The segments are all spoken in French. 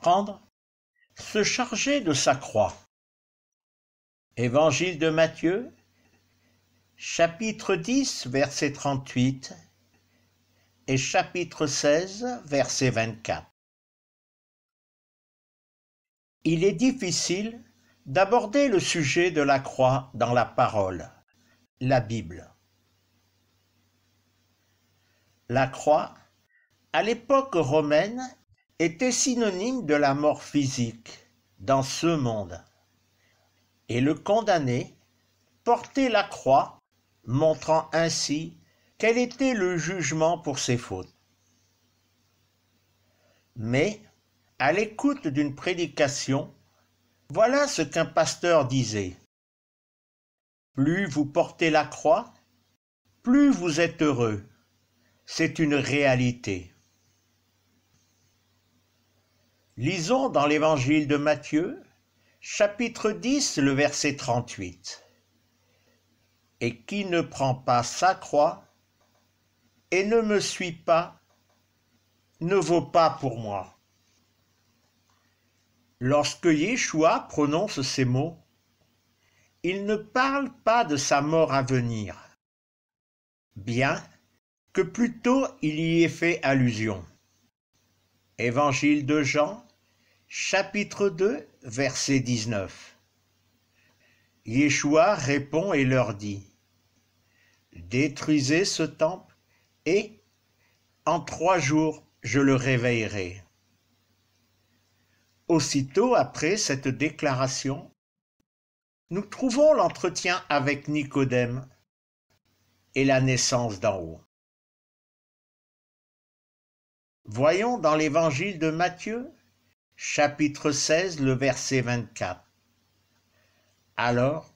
comprendre, se charger de sa croix. Évangile de Matthieu, chapitre 10, verset 38 et chapitre 16, verset 24. Il est difficile d'aborder le sujet de la croix dans la parole, la Bible. La croix, à l'époque romaine, était synonyme de la mort physique dans ce monde. Et le condamné portait la croix, montrant ainsi quel était le jugement pour ses fautes. Mais, à l'écoute d'une prédication, voilà ce qu'un pasteur disait. Plus vous portez la croix, plus vous êtes heureux. C'est une réalité. Lisons dans l'Évangile de Matthieu, chapitre 10, le verset 38. Et qui ne prend pas sa croix et ne me suit pas, ne vaut pas pour moi. Lorsque Yeshua prononce ces mots, il ne parle pas de sa mort à venir, bien que plutôt il y ait fait allusion. Évangile de Jean, chapitre 2, verset 19. Yeshua répond et leur dit, « Détruisez ce temple et, en 3 jours, je le réveillerai. » Aussitôt après cette déclaration, nous trouvons l'entretien avec Nicodème et la naissance d'en haut. Voyons dans l'Évangile de Matthieu, chapitre 16, le verset 24. Alors,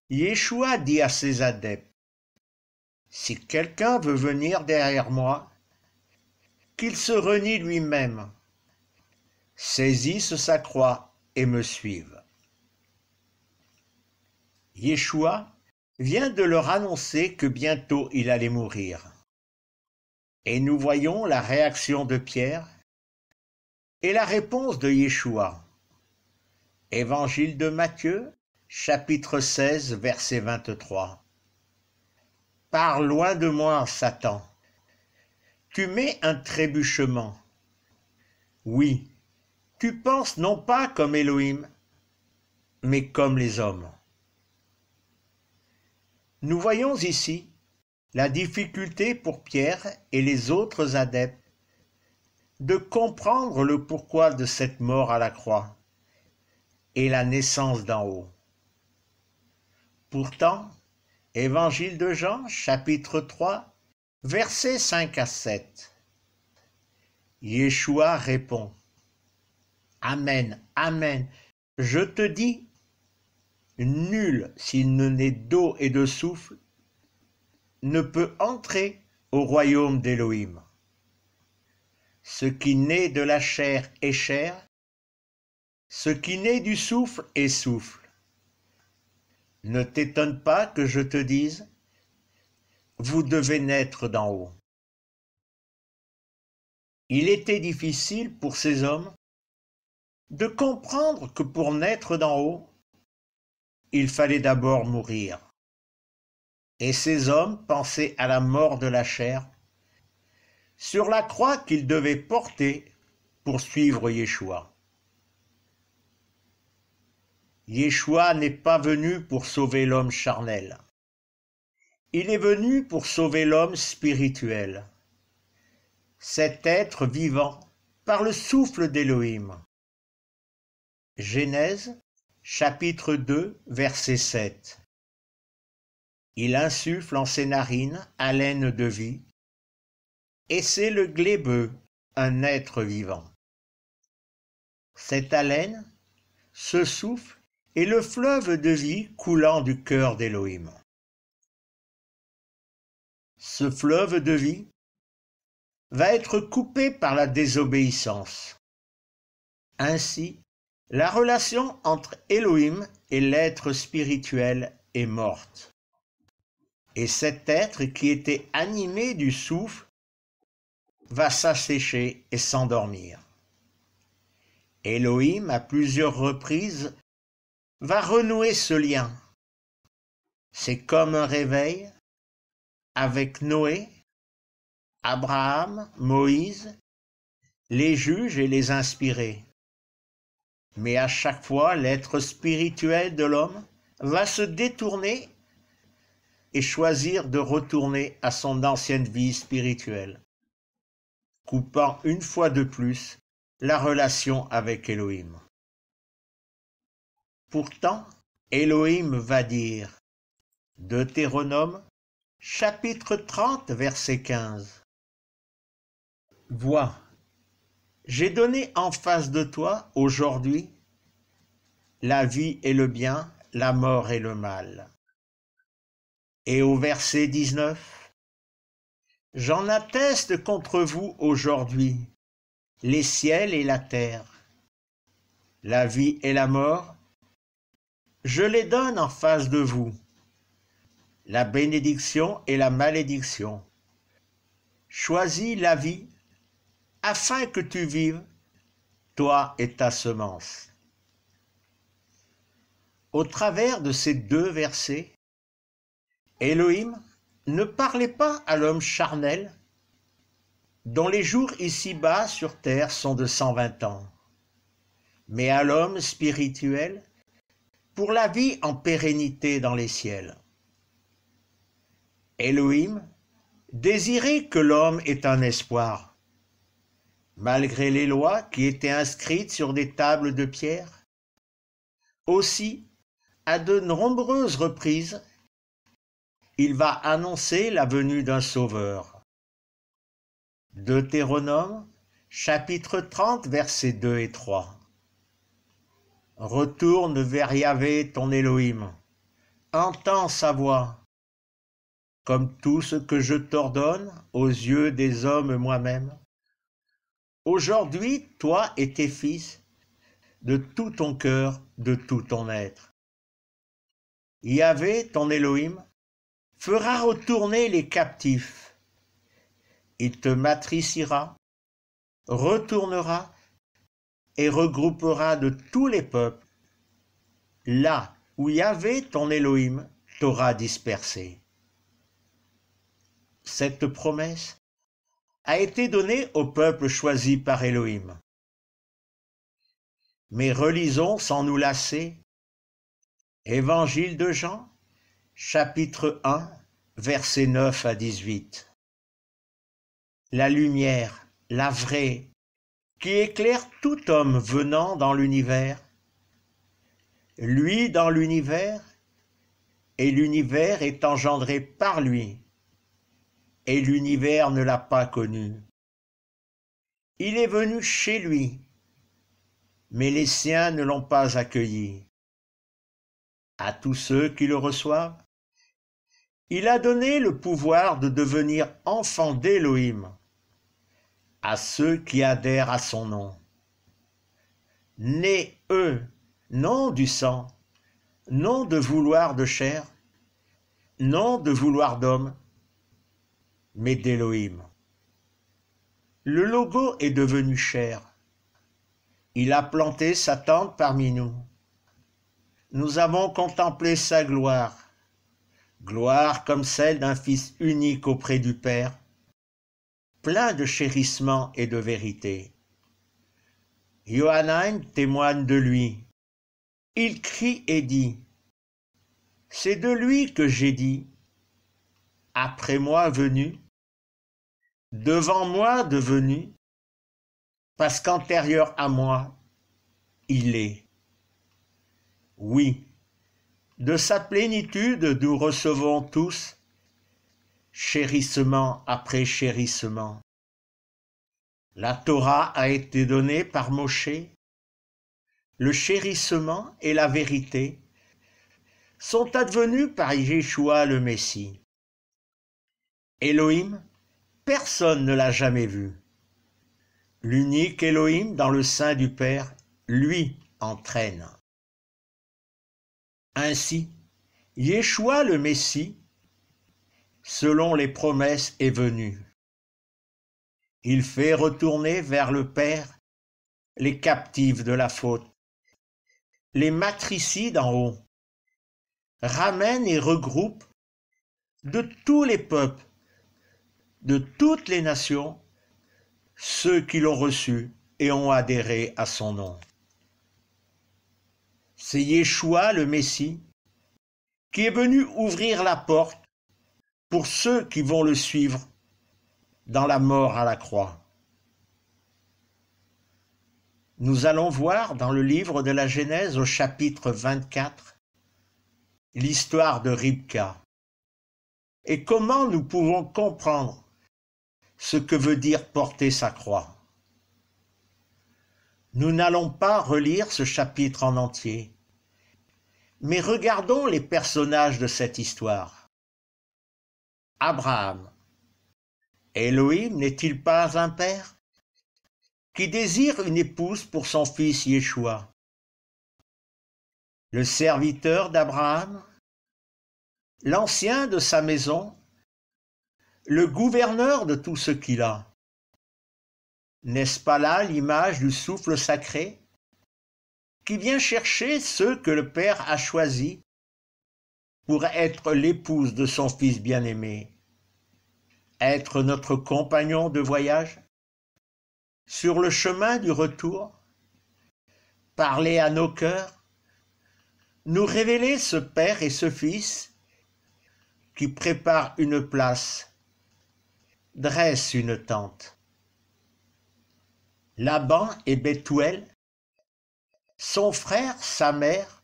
Yeshua dit à ses adeptes, « Si quelqu'un veut venir derrière moi, qu'il se renie lui-même, saisisse sa croix et me suive. » Yeshua vient de leur annoncer que bientôt il allait mourir. Et nous voyons la réaction de Pierre et la réponse de Yeshua. Évangile de Matthieu, chapitre 16, verset 23. « Pars loin de moi, Satan. Tu mets un trébuchement. Oui, tu penses non pas comme Elohim, mais comme les hommes. » Nous voyons ici la difficulté pour Pierre et les autres adeptes de comprendre le pourquoi de cette mort à la croix et la naissance d'en haut. Pourtant, Évangile de Jean, chapitre 3, versets 5 à 7. Yeshua répond, « Amen, Amen, je te dis, nul, s'il ne naît d'eau et de souffle, ne peut entrer au royaume d'Élohim. Ce qui naît de la chair est chair, ce qui naît du souffle est souffle. Ne t'étonne pas que je te dise, vous devez naître d'en haut. » Il était difficile pour ces hommes de comprendre que pour naître d'en haut, il fallait d'abord mourir. Et ces hommes pensaient à la mort de la chair, sur la croix qu'ils devaient porter pour suivre Yeshua. Yeshua n'est pas venu pour sauver l'homme charnel. Il est venu pour sauver l'homme spirituel, cet être vivant par le souffle d'Élohim. Genèse, chapitre 2, verset 7. Il insuffle en ses narines haleine de vie, et c'est le glébeux, un être vivant. Cette haleine, ce souffle, est le fleuve de vie coulant du cœur d'Élohim. Ce fleuve de vie va être coupé par la désobéissance. Ainsi, la relation entre Élohim et l'être spirituel est morte. Et cet être qui était animé du souffle va s'assécher et s'endormir. Elohim, à plusieurs reprises, va renouer ce lien. C'est comme un réveil avec Noé, Abraham, Moïse, les juges et les inspirés. Mais à chaque fois, l'être spirituel de l'homme va se détourner et choisir de retourner à son ancienne vie spirituelle, coupant une fois de plus la relation avec Elohim. Pourtant, Elohim va dire, Deutéronome, chapitre 30, verset 15. Vois, j'ai donné en face de toi aujourd'hui la vie et le bien, la mort et le mal. Et au verset 19, j'en atteste contre vous aujourd'hui, les ciels et la terre, la vie et la mort, je les donne en face de vous, la bénédiction et la malédiction. Choisis la vie afin que tu vives, toi et ta semence. Au travers de ces deux versets, Elohim ne parlait pas à l'homme charnel dont les jours ici-bas sur terre sont de 120 ans, mais à l'homme spirituel pour la vie en pérennité dans les ciels. Elohim désirait que l'homme ait un espoir, malgré les lois qui étaient inscrites sur des tables de pierre. Aussi, à de nombreuses reprises, il va annoncer la venue d'un sauveur. Deutéronome, chapitre 30, versets 2 et 3. Retourne vers Yahvé ton Elohim, entends sa voix, comme tout ce que je t'ordonne aux yeux des hommes moi-même. Aujourd'hui, toi et tes fils, de tout ton cœur, de tout ton être. Yahvé, ton Elohim, fera retourner les captifs. Il te matriciera, retournera et regroupera de tous les peuples, là où Yahvé, ton Elohim, t'aura dispersé. Cette promesse a été donnée au peuple choisi par Elohim. Mais relisons sans nous lasser Évangile de Jean, chapitre 1, versets 9 à 18. La lumière, la vraie, qui éclaire tout homme venant dans l'univers, lui dans l'univers, et l'univers est engendré par lui, et l'univers ne l'a pas connu. Il est venu chez lui, mais les siens ne l'ont pas accueilli. À tous ceux qui le reçoivent, il a donné le pouvoir de devenir enfants d'Élohim, à ceux qui adhèrent à son nom. Nés, eux, non du sang, non de vouloir de chair, non de vouloir d'homme, mais d'Élohim. Le logo est devenu chair. Il a planté sa tente parmi nous. Nous avons contemplé sa gloire, gloire comme celle d'un Fils unique auprès du Père, plein de chérissement et de vérité. Johannan témoigne de lui. Il crie et dit, « C'est de lui que j'ai dit, après moi venu, devant moi devenu, parce qu'antérieur à moi, il est. » Oui, de sa plénitude nous recevons tous, chérissement après chérissement. La Torah a été donnée par Moshe. Le chérissement et la vérité sont advenus par Yeshua le Messie. Elohim, personne ne l'a jamais vu. L'unique Elohim dans le sein du Père, lui entraîne. Ainsi, Yeshua le Messie, selon les promesses, est venu. Il fait retourner vers le Père les captifs de la faute, les matricides en haut, ramène et regroupe de tous les peuples, de toutes les nations, ceux qui l'ont reçu et ont adhéré à son nom. C'est Yeshua le Messie qui est venu ouvrir la porte pour ceux qui vont le suivre dans la mort à la croix. Nous allons voir dans le livre de la Genèse au chapitre 24 l'histoire de Ribka et comment nous pouvons comprendre ce que veut dire porter sa croix. Nous n'allons pas relire ce chapitre en entier, mais regardons les personnages de cette histoire. Abraham. Elohim n'est-il pas un père qui désire une épouse pour son fils Yeshua? Le serviteur d'Abraham, l'ancien de sa maison, le gouverneur de tout ce qu'il a. N'est-ce pas là l'image du souffle sacré qui vient chercher ceux que le Père a choisis pour être l'épouse de son Fils bien-aimé, être notre compagnon de voyage, sur le chemin du retour, parler à nos cœurs, nous révéler ce Père et ce Fils qui préparent une place, dressent une tente. Laban et Bethuel, son frère, sa mère,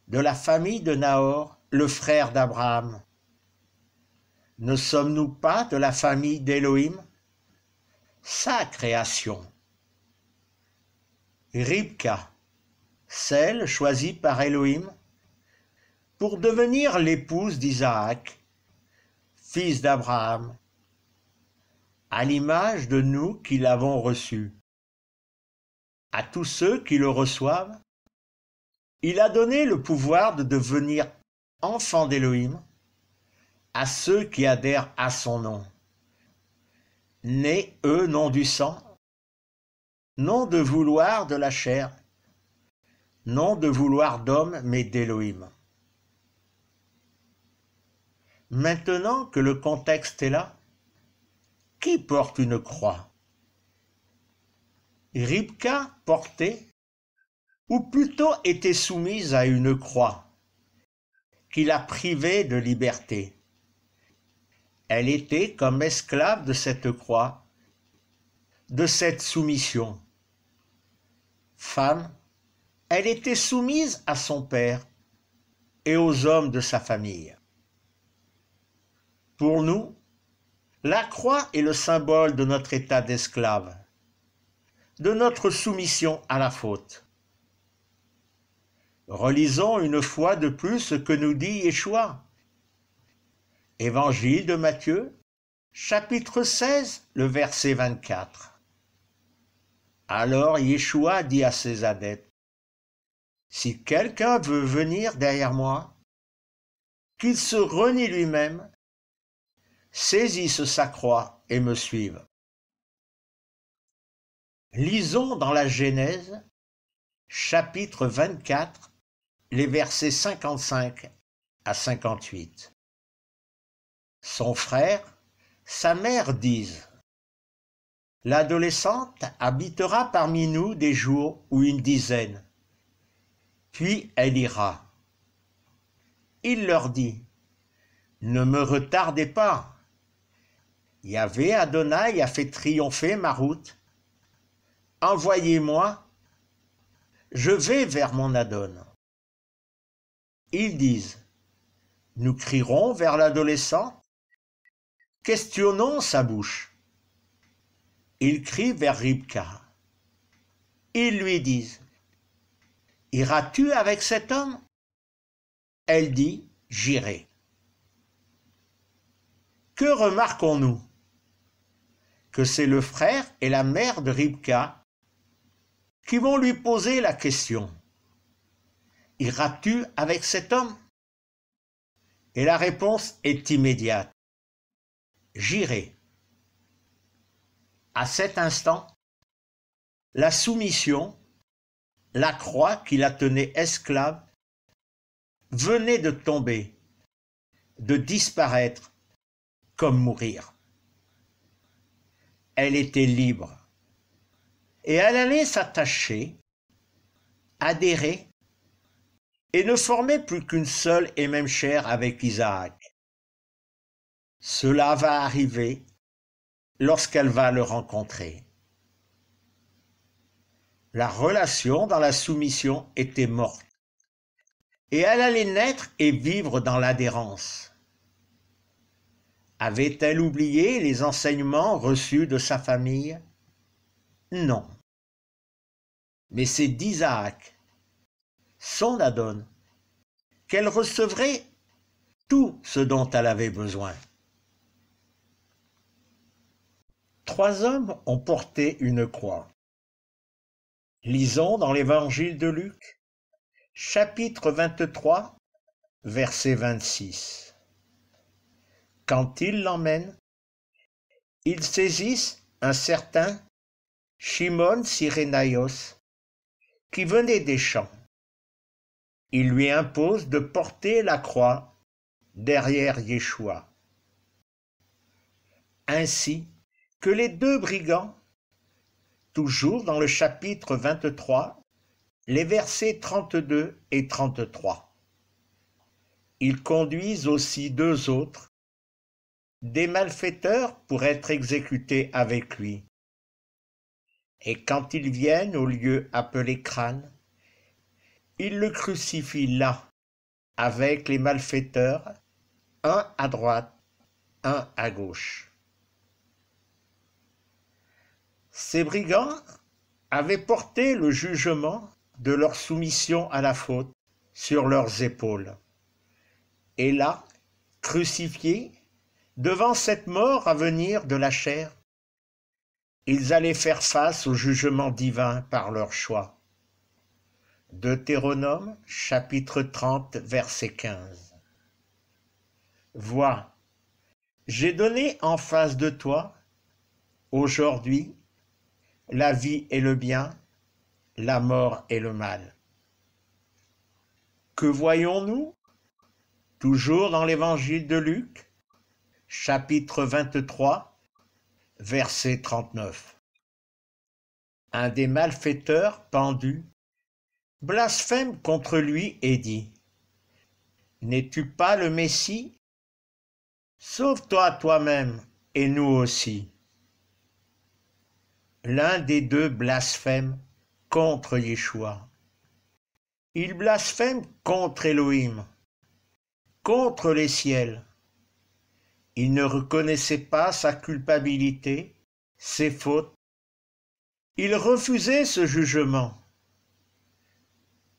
de la famille de Nahor, le frère d'Abraham. Ne sommes-nous pas de la famille d'Élohim, sa création? Ribka, celle choisie par Élohim pour devenir l'épouse d'Isaac, fils d'Abraham, à l'image de nous qui l'avons reçu. À tous ceux qui le reçoivent, il a donné le pouvoir de devenir enfants d'Élohim à ceux qui adhèrent à son nom. Nés, eux, non du sang, non de vouloir de la chair, non de vouloir d'homme, mais d'Élohim. Maintenant que le contexte est là, qui porte une croix? Ribka portait, ou plutôt était soumise à une croix, qui la privait de liberté. Elle était comme esclave de cette croix, de cette soumission. Femme, elle était soumise à son père et aux hommes de sa famille. Pour nous, la croix est le symbole de notre état d'esclave, de notre soumission à la faute. Relisons une fois de plus ce que nous dit Yeshua. Évangile de Matthieu, chapitre 16, le verset 24. Alors Yeshua dit à ses adeptes, « Si quelqu'un veut venir derrière moi, qu'il se renie lui-même, saisisse sa croix et me suive. » Lisons dans la Genèse, chapitre 24, les versets 55 à 58. Son frère, sa mère disent, « L'adolescente habitera parmi nous des jours ou une dizaine, puis elle ira. » Il leur dit, « Ne me retardez pas. Yahvé Adonai a fait triompher ma route. Envoyez-moi, je vais vers mon Adon. » Ils disent, « Nous crierons vers l'adolescent, questionnons sa bouche. » Ils crient vers Ribka. Ils lui disent, « Iras-tu avec cet homme ?» Elle dit, « J'irai. » Que remarquons-nous? Que c'est le frère et la mère de Ribka qui vont lui poser la question. « Iras-tu avec cet homme ?» Et la réponse est immédiate. « J'irai. » À cet instant, La soumission, la croix qui la tenait esclave, venait de tomber, de disparaître comme mourir. Elle était libre et elle allait s'attacher, adhérer et ne formait plus qu'une seule et même chair avec Isaac. Cela va arriver lorsqu'elle va le rencontrer. La relation dans la soumission était morte et elle allait naître et vivre dans l'adhérence. Avait-elle oublié les enseignements reçus de sa famille? Non. Mais c'est d'Isaac, son Adon, qu'elle recevrait tout ce dont elle avait besoin. 3 hommes ont porté une croix. Lisons dans l'Évangile de Luc, chapitre 23, verset 26. Quand ils l'emmènent, ils saisissent un certain Shimon Cyrénaïos qui venait des champs. Ils lui imposent de porter la croix derrière Yeshua. Ainsi que les 2 brigands, toujours dans le chapitre 23, les versets 32 et 33. Ils conduisent aussi 2 autres, des malfaiteurs pour être exécutés avec lui. Et quand ils viennent au lieu appelé Crâne, ils le crucifient là, avec les malfaiteurs, un à droite, un à gauche. Ces brigands avaient porté le jugement de leur soumission à la faute sur leurs épaules. Et là, crucifiés, devant cette mort à venir de la chair, ils allaient faire face au jugement divin par leur choix. Deutéronome, chapitre 30, verset 15. Vois, j'ai donné en face de toi, aujourd'hui, la vie et le bien, la mort et le mal. Que voyons-nous? Toujours dans l'Évangile de Luc, chapitre 23, verset 39. Un des malfaiteurs pendus blasphème contre lui et dit : N'es-tu pas le Messie? Sauve-toi toi-même et nous aussi. L'un des 2 blasphème contre Yeshua. Il blasphème contre Elohim, contre les ciels. Il ne reconnaissait pas sa culpabilité, ses fautes. Il refusait ce jugement.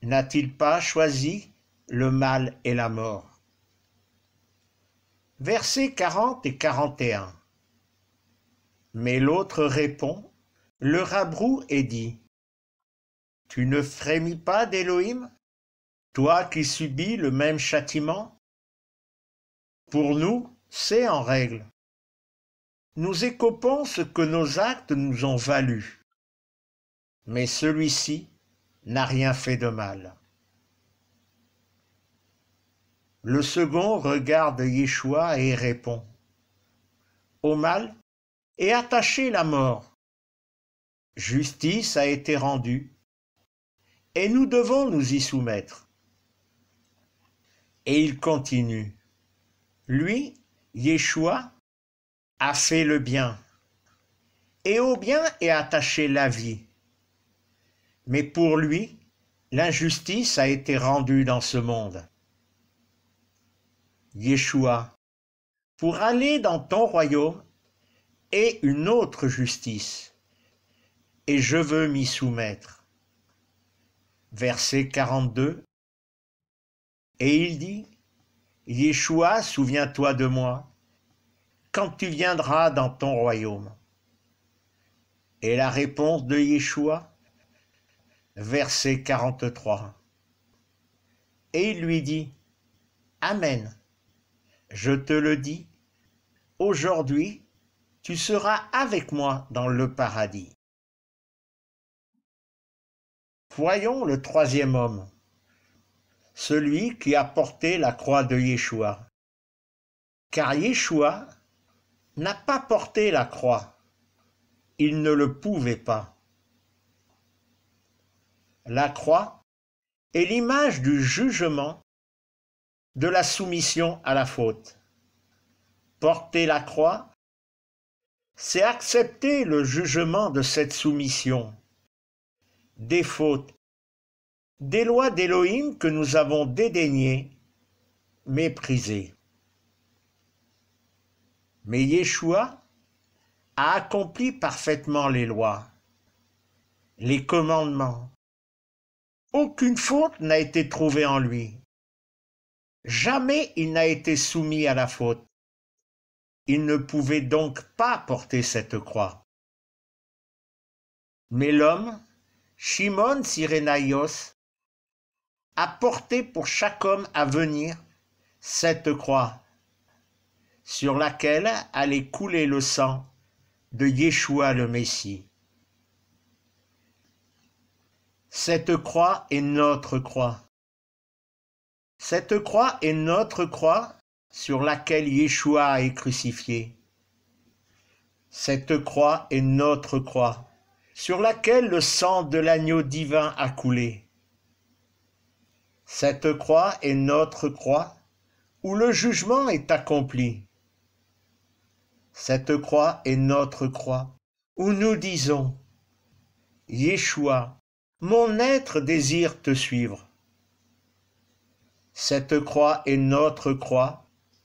N'a-t-il pas choisi le mal et la mort? Versets 40 et 41. Mais l'autre répond, le rabroue et dit : Tu ne frémis pas d'Élohim, toi qui subis le même châtiment? Pour nous, c'est en règle. Nous écopons ce que nos actes nous ont valu. Mais celui-ci n'a rien fait de mal. Le second regarde Yeshua et répond : Au mal est attachée la mort. Justice a été rendue, et nous devons nous y soumettre. Et il continue : Lui, Yeshua, a fait le bien, et au bien est attachée la vie. Mais pour lui, l'injustice a été rendue dans ce monde. Yeshua, pour aller dans ton royaume, est une autre justice, et je veux m'y soumettre. Verset 42. Et il dit : Yeshua, souviens-toi de moi, quand tu viendras dans ton royaume. Et la réponse de Yeshua, verset 43. Et il lui dit : Amen, je te le dis, aujourd'hui, tu seras avec moi dans le paradis. Voyons le troisième homme, celui qui a porté la croix de Yeshua. Car Yeshua n'a pas porté la croix, il ne le pouvait pas. La croix est l'image du jugement, de la soumission à la faute. Porter la croix, c'est accepter le jugement de cette soumission, des fautes, des lois d'Élohim que nous avons dédaignées, méprisées. Mais Yeshua a accompli parfaitement les lois, les commandements. Aucune faute n'a été trouvée en lui. Jamais il n'a été soumis à la faute. Il ne pouvait donc pas porter cette croix. Mais l'homme, Shimon Cyrénaïos, a porté pour chaque homme à venir cette croix, sur laquelle allait couler le sang de Yeshua le Messie. Cette croix est notre croix. Cette croix est notre croix sur laquelle Yeshua est crucifié. Cette croix est notre croix, sur laquelle le sang de l'agneau divin a coulé. Cette croix est notre croix, où le jugement est accompli. Cette croix est notre croix, où nous disons « Yeshua, mon être désire te suivre ». Cette croix est notre croix,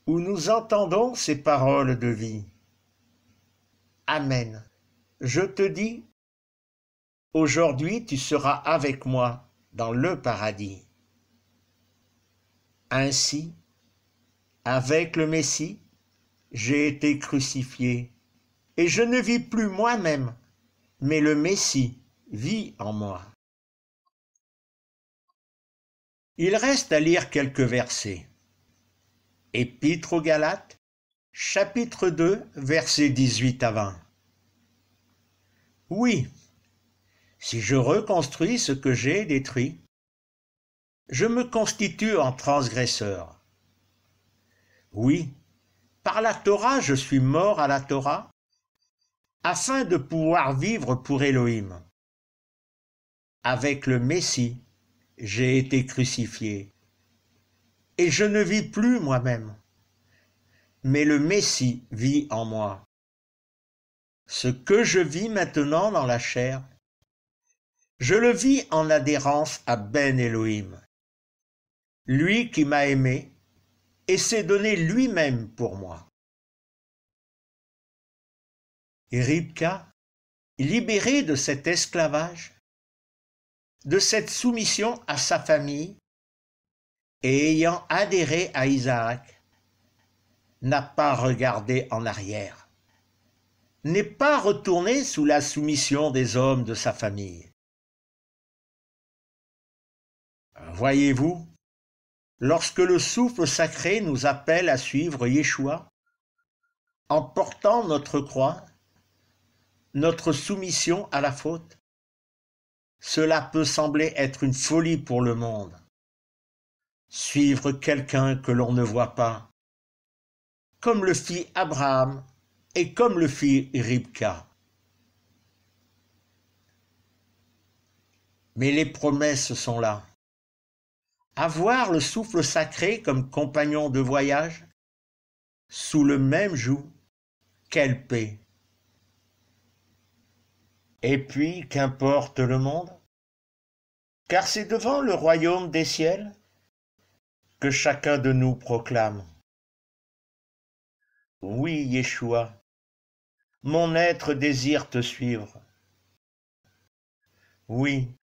où nous entendons ces paroles de vie. Amen. Je te dis, aujourd'hui tu seras avec moi dans le paradis. Ainsi, avec le Messie, j'ai été crucifié, et je ne vis plus moi-même, mais le Messie vit en moi. Il reste à lire quelques versets. Épître aux Galates, chapitre 2, versets 18 à 20. Oui, si je reconstruis ce que j'ai détruit, je me constitue en transgresseur. Oui, par la Torah je suis mort à la Torah, afin de pouvoir vivre pour Élohim. Avec le Messie, j'ai été crucifié, et je ne vis plus moi-même, mais le Messie vit en moi. Ce que je vis maintenant dans la chair, je le vis en adhérence à Ben Elohim, lui qui m'a aimé et s'est donné lui-même pour moi. Et Ribka, libérée de cet esclavage, de cette soumission à sa famille, et ayant adhéré à Isaac, n'a pas regardé en arrière, n'est pas retournée sous la soumission des hommes de sa famille. Voyez-vous, lorsque le souffle sacré nous appelle à suivre Yeshua, en portant notre croix, notre soumission à la faute, cela peut sembler être une folie pour le monde. Suivre quelqu'un que l'on ne voit pas, comme le fit Abraham et comme le fit Ribka. Mais les promesses sont là. Avoir le souffle sacré comme compagnon de voyage, sous le même joug, quelle paix! Et puis, qu'importe le monde, car c'est devant le royaume des ciels que chacun de nous proclame. Oui, Yeshua, mon être désire te suivre. Oui,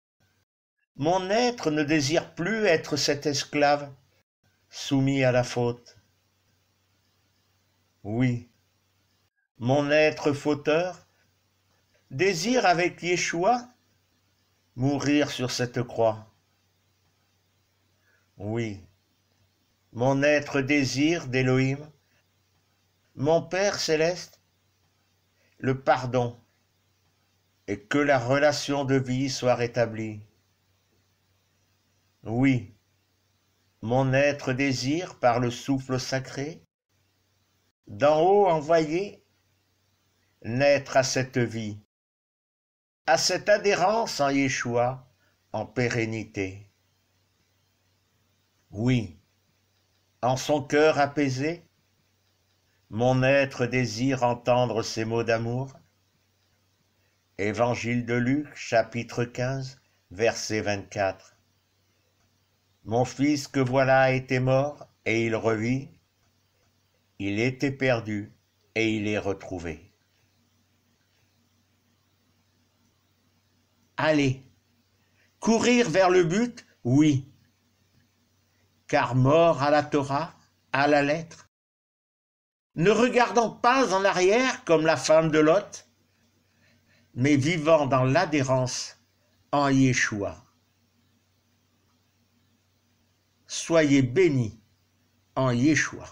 mon être ne désire plus être cet esclave soumis à la faute. Oui, mon être fauteur désire avec Yeshua mourir sur cette croix. Oui, mon être désire d'Élohim, mon Père céleste, le pardon et que la relation de vie soit rétablie. Oui, mon être désire par le souffle sacré, d'en haut envoyé, naître à cette vie, à cette adhérence en Yeshua, en pérennité. Oui, en son cœur apaisé, mon être désire entendre ces mots d'amour. Évangile de Luc, chapitre 15, verset 24. Mon fils que voilà était mort, et il revit. Il était perdu, et il est retrouvé. Allez, courir vers le but, oui, car mort à la Torah, à la lettre, ne regardant pas en arrière comme la femme de Lot, mais vivant dans l'adhérence en Yeshua. Soyez bénis en Yeshua.